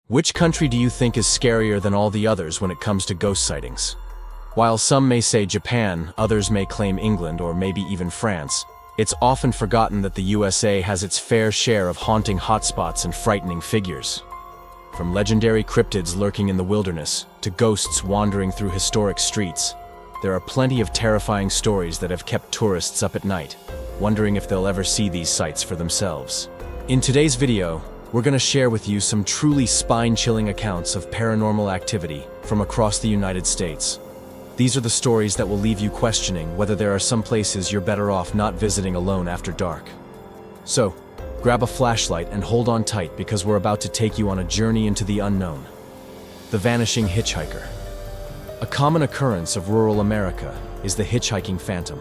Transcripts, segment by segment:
Which country do you think is scarier than all the others when it comes to ghost sightings? While some may say Japan, others may claim England or maybe even France, it's often forgotten that the USA has its fair share of haunting hotspots and frightening figures. From legendary cryptids lurking in the wilderness to ghosts wandering through historic streets, there are plenty of terrifying stories that have kept tourists up at night, wondering if they'll ever see these sights for themselves. In today's video, we're going to share with you some truly spine-chilling accounts of paranormal activity from across the United States. These are the stories that will leave you questioning whether there are some places you're better off not visiting alone after dark. So, grab a flashlight and hold on tight because we're about to take you on a journey into the unknown. The vanishing hitchhiker. A common occurrence of rural America is the hitchhiking phantom.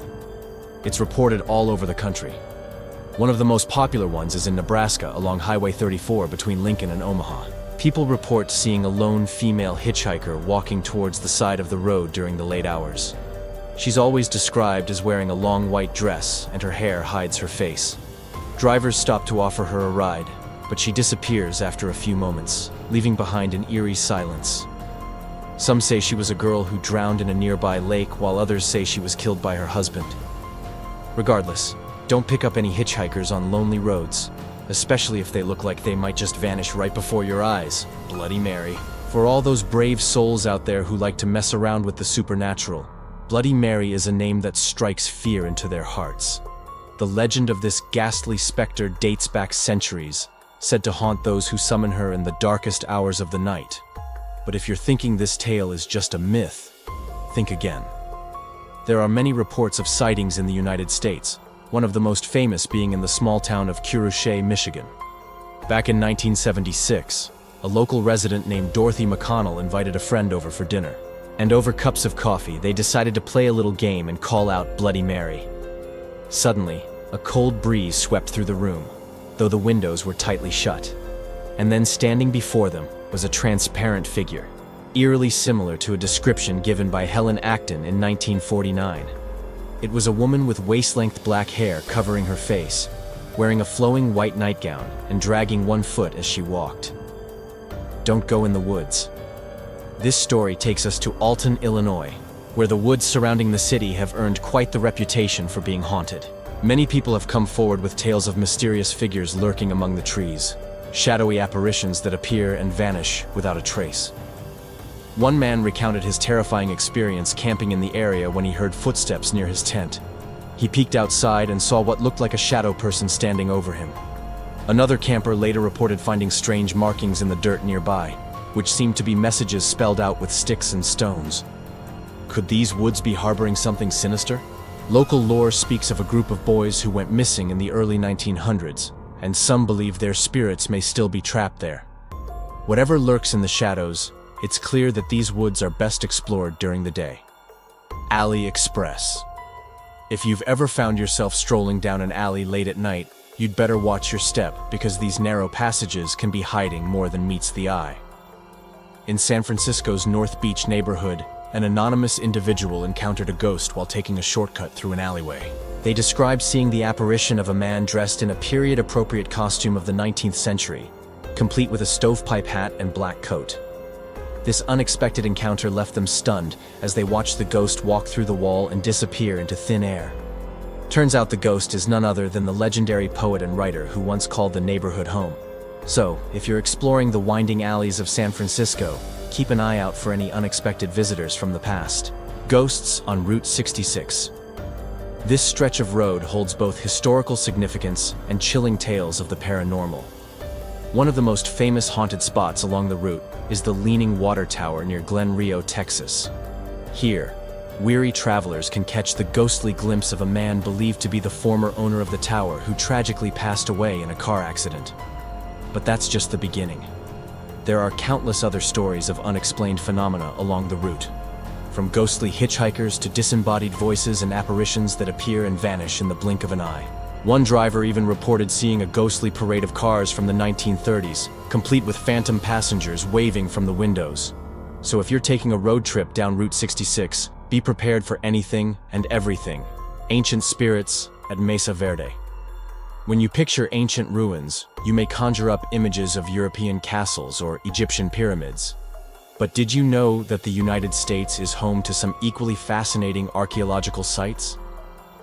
It's reported all over the country. One of the most popular ones is in Nebraska along Highway 34 between Lincoln and Omaha. People report seeing a lone female hitchhiker walking towards the side of the road during the late hours. She's always described as wearing a long white dress and her hair hides her face. Drivers stop to offer her a ride, but she disappears after a few moments, leaving behind an eerie silence. Some say she was a girl who drowned in a nearby lake, while others say she was killed by her husband. Regardless, don't pick up any hitchhikers on lonely roads, especially if they look like they might just vanish right before your eyes. Bloody Mary. For all those brave souls out there who like to mess around with the supernatural, Bloody Mary is a name that strikes fear into their hearts. The legend of this ghastly specter dates back centuries, said to haunt those who summon her in the darkest hours of the night. But if you're thinking this tale is just a myth, think again. There are many reports of sightings in the United States, one of the most famous being in the small town of Cruelty, Michigan. Back in 1976, a local resident named Dorothy McConnell invited a friend over for dinner. And over cups of coffee, they decided to play a little game and call out Bloody Mary. Suddenly, a cold breeze swept through the room, though the windows were tightly shut. And then standing before them was a transparent figure, eerily similar to a description given by Helen Acton in 1949. It was a woman with waist-length black hair covering her face, wearing a flowing white nightgown and dragging one foot as she walked. Don't go in the woods. This story takes us to Alton, Illinois, where the woods surrounding the city have earned quite the reputation for being haunted. Many people have come forward with tales of mysterious figures lurking among the trees, shadowy apparitions that appear and vanish without a trace. One man recounted his terrifying experience camping in the area when he heard footsteps near his tent. He peeked outside and saw what looked like a shadow person standing over him. Another camper later reported finding strange markings in the dirt nearby, which seemed to be messages spelled out with sticks and stones. Could these woods be harboring something sinister? Local lore speaks of a group of boys who went missing in the early 1900s, and some believe their spirits may still be trapped there. Whatever lurks in the shadows, it's clear that these woods are best explored during the day. Alley Express. If you've ever found yourself strolling down an alley late at night, you'd better watch your step because these narrow passages can be hiding more than meets the eye. In San Francisco's North Beach neighborhood, an anonymous individual encountered a ghost while taking a shortcut through an alleyway. They described seeing the apparition of a man dressed in a period-appropriate costume of the 19th century, complete with a stovepipe hat and black coat. This unexpected encounter left them stunned as they watched the ghost walk through the wall and disappear into thin air. Turns out the ghost is none other than the legendary poet and writer who once called the neighborhood home. So, if you're exploring the winding alleys of San Francisco, keep an eye out for any unexpected visitors from the past. Ghosts on Route 66. This stretch of road holds both historical significance and chilling tales of the paranormal. One of the most famous haunted spots along the route is the Leaning Water Tower near Glen Rio, Texas. Here, weary travelers can catch the ghostly glimpse of a man believed to be the former owner of the tower who tragically passed away in a car accident. But that's just the beginning. There are countless other stories of unexplained phenomena along the route, from ghostly hitchhikers to disembodied voices and apparitions that appear and vanish in the blink of an eye. One driver even reported seeing a ghostly parade of cars from the 1930s, complete with phantom passengers waving from the windows. So if you're taking a road trip down Route 66, be prepared for anything and everything. Ancient spirits at Mesa Verde. When you picture ancient ruins, you may conjure up images of European castles or Egyptian pyramids. But did you know that the United States is home to some equally fascinating archaeological sites?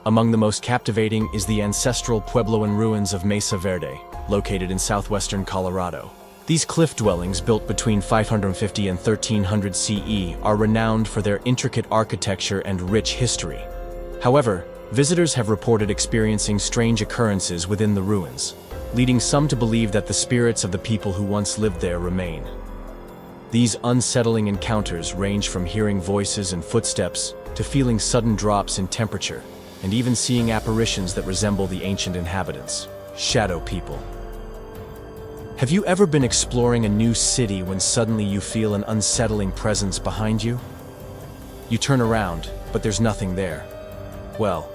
Among the most captivating is the ancestral Puebloan ruins of Mesa Verde, located in southwestern Colorado. These cliff dwellings, built between 550 and 1300 CE, are renowned for their intricate architecture and rich history. However, visitors have reported experiencing strange occurrences within the ruins, leading some to believe that the spirits of the people who once lived there remain. These unsettling encounters range from hearing voices and footsteps to feeling sudden drops in temperature, and even seeing apparitions that resemble the ancient inhabitants, shadow people. Have you ever been exploring a new city when suddenly you feel an unsettling presence behind you? You turn around, but there's nothing there. Well,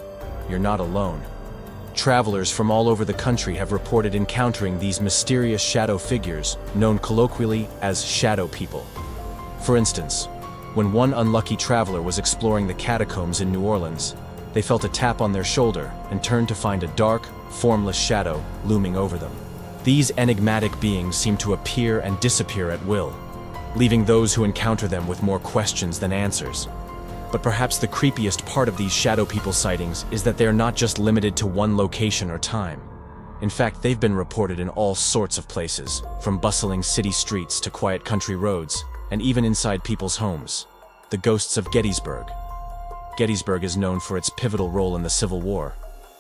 you're not alone. Travelers from all over the country have reported encountering these mysterious shadow figures, known colloquially as shadow people. For instance, when one unlucky traveler was exploring the catacombs in New Orleans, they felt a tap on their shoulder and turned to find a dark, formless shadow looming over them. These enigmatic beings seem to appear and disappear at will, leaving those who encounter them with more questions than answers. But perhaps the creepiest part of these shadow people sightings is that they are not just limited to one location or time. In fact, they've been reported in all sorts of places, from bustling city streets to quiet country roads, and even inside people's homes. The ghosts of Gettysburg. Gettysburg is known for its pivotal role in the Civil War,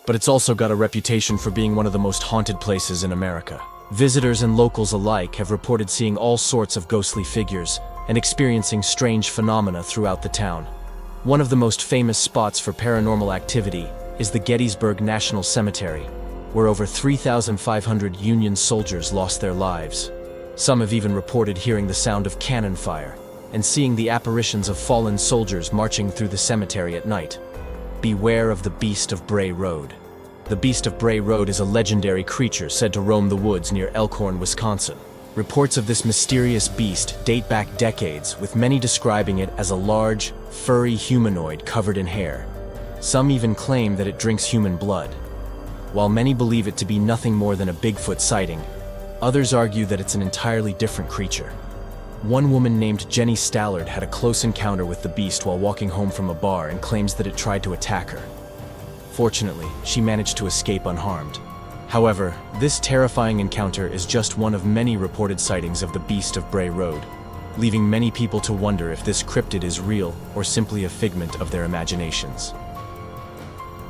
but it's also got a reputation for being one of the most haunted places in America. Visitors and locals alike have reported seeing all sorts of ghostly figures and experiencing strange phenomena throughout the town. One of the most famous spots for paranormal activity is the Gettysburg National Cemetery, where over 3,500 Union soldiers lost their lives. Some have even reported hearing the sound of cannon fire and seeing the apparitions of fallen soldiers marching through the cemetery at night. Beware of the Beast of Bray Road. The Beast of Bray Road is a legendary creature said to roam the woods near Elkhorn, Wisconsin. Reports of this mysterious beast date back decades, with many describing it as a large, furry humanoid covered in hair. Some even claim that it drinks human blood. While many believe it to be nothing more than a Bigfoot sighting, others argue that it's an entirely different creature. One woman named Jenny Stallard had a close encounter with the beast while walking home from a bar and claims that it tried to attack her. Fortunately, she managed to escape unharmed. However, this terrifying encounter is just one of many reported sightings of the Beast of Bray Road, leaving many people to wonder if this cryptid is real or simply a figment of their imaginations.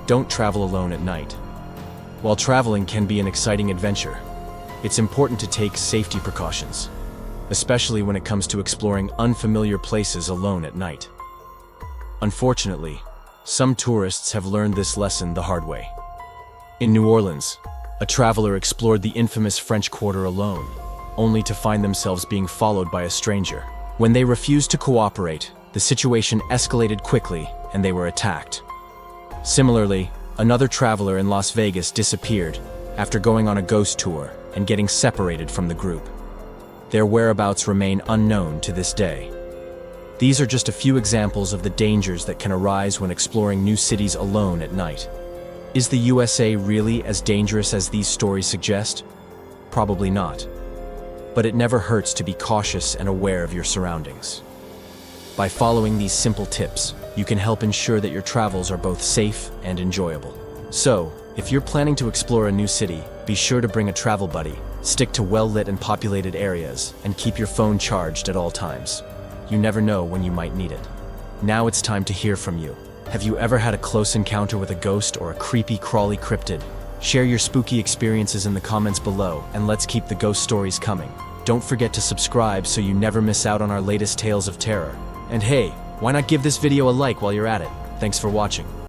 Don't travel alone at night. While traveling can be an exciting adventure, it's important to take safety precautions, especially when it comes to exploring unfamiliar places alone at night. Unfortunately, some tourists have learned this lesson the hard way. In New Orleans, a traveler explored the infamous French Quarter alone, only to find themselves being followed by a stranger. When they refused to cooperate, the situation escalated quickly and they were attacked. Similarly, another traveler in Las Vegas disappeared after going on a ghost tour and getting separated from the group. Their whereabouts remain unknown to this day. These are just a few examples of the dangers that can arise when exploring new cities alone at night. Is the USA really as dangerous as these stories suggest? Probably not. But it never hurts to be cautious and aware of your surroundings. By following these simple tips, you can help ensure that your travels are both safe and enjoyable. So, if you're planning to explore a new city, be sure to bring a travel buddy, stick to well-lit and populated areas, and keep your phone charged at all times. You never know when you might need it. Now it's time to hear from you. Have you ever had a close encounter with a ghost or a creepy, crawly cryptid? Share your spooky experiences in the comments below, and let's keep the ghost stories coming. Don't forget to subscribe so you never miss out on our latest tales of terror. And hey, why not give this video a like while you're at it? Thanks for watching.